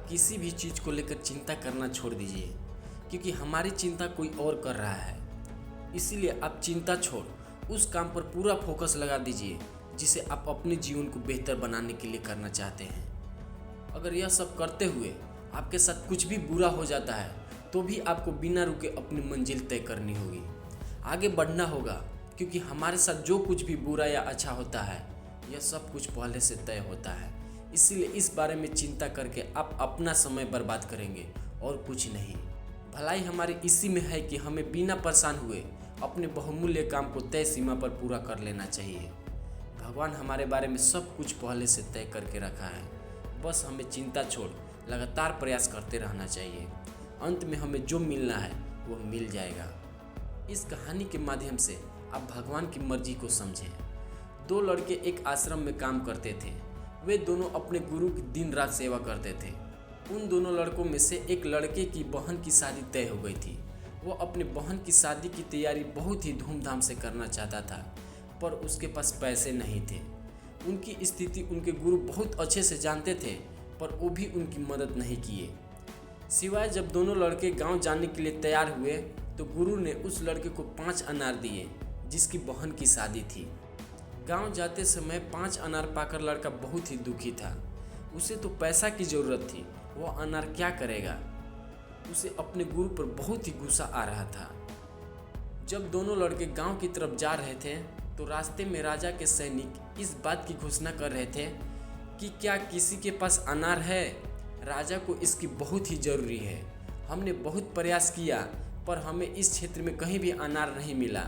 किसी भी चीज़ को लेकर चिंता करना छोड़ दीजिए, क्योंकि हमारी चिंता कोई और कर रहा है। इसीलिए आप चिंता छोड़ उस काम पर पूरा फोकस लगा दीजिए जिसे आप अपने जीवन को बेहतर बनाने के लिए करना चाहते हैं। अगर यह सब करते हुए आपके साथ कुछ भी बुरा हो जाता है तो भी आपको बिना रुके अपनी मंजिल तय करनी होगी, आगे बढ़ना होगा, क्योंकि हमारे साथ जो कुछ भी बुरा या अच्छा होता है यह सब कुछ पहले से तय होता है। इसीलिए इस बारे में चिंता करके आप अपना समय बर्बाद करेंगे और कुछ नहीं। भलाई हमारी इसी में है कि हमें बिना परेशान हुए अपने बहुमूल्य काम को तय सीमा पर पूरा कर लेना चाहिए। भगवान हमारे बारे में सब कुछ पहले से तय करके रखा है, बस हमें चिंता छोड़ लगातार प्रयास करते रहना चाहिए। अंत में हमें जो मिलना है वो मिल जाएगा। इस कहानी के माध्यम से आप भगवान की मर्जी को समझें। दो लड़के एक आश्रम में काम करते थे। वे दोनों अपने गुरु की दिन रात सेवा करते थे। उन दोनों लड़कों में से एक लड़के की बहन की शादी तय हो गई थी। वो अपने बहन की शादी की तैयारी बहुत ही धूमधाम से करना चाहता था, पर उसके पास पैसे नहीं थे। उनकी स्थिति उनके गुरु बहुत अच्छे से जानते थे, पर वो भी उनकी मदद नहीं किए। सिवाय जब दोनों लड़के गांव जाने के लिए तैयार हुए तो गुरु ने उस लड़के को 5 अनार दिए जिसकी बहन की शादी थी। गांव जाते समय 5 अनार पाकर लड़का बहुत ही दुखी था। उसे तो पैसा की ज़रूरत थी, वो अनार क्या करेगा। उसे अपने गुरु पर बहुत ही गुस्सा आ रहा था। जब दोनों लड़के गांव की तरफ जा रहे थे तो रास्ते में राजा के सैनिक इस बात की घोषणा कर रहे थे कि क्या किसी के पास अनार है, राजा को इसकी बहुत ही ज़रूरी है। हमने बहुत प्रयास किया पर हमें इस क्षेत्र में कहीं भी अनार नहीं मिला।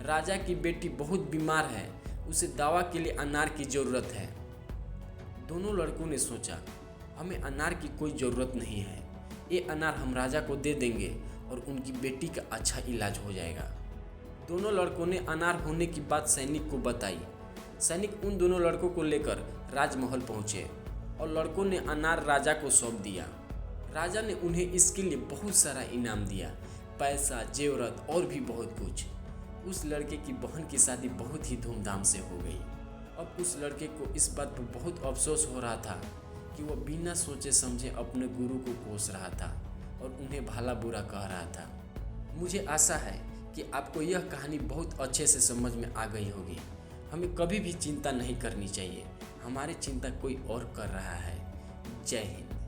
राजा की बेटी बहुत बीमार है, उसे दवा के लिए अनार की ज़रूरत है। दोनों लड़कों ने सोचा, हमें अनार की कोई ज़रूरत नहीं है, ये अनार हम राजा को दे देंगे और उनकी बेटी का अच्छा इलाज हो जाएगा। दोनों लड़कों ने अनार होने की बात सैनिक को बताई। सैनिक उन दोनों लड़कों को लेकर राजमहल पहुँचे और लड़कों ने अनार राजा को सौंप दिया। राजा ने उन्हें इसके लिए बहुत सारा इनाम दिया, पैसा, जेवरत और भी बहुत कुछ। उस लड़के की बहन की शादी बहुत ही धूमधाम से हो गई। अब उस लड़के को इस बात पर बहुत अफसोस हो रहा था कि वह बिना सोचे समझे अपने गुरु को कोस रहा था और उन्हें भला बुरा कह रहा था। मुझे आशा है कि आपको यह कहानी बहुत अच्छे से समझ में आ गई होगी। हमें कभी भी चिंता नहीं करनी चाहिए, हमारी चिंता कोई और कर रहा है। जय हिंद।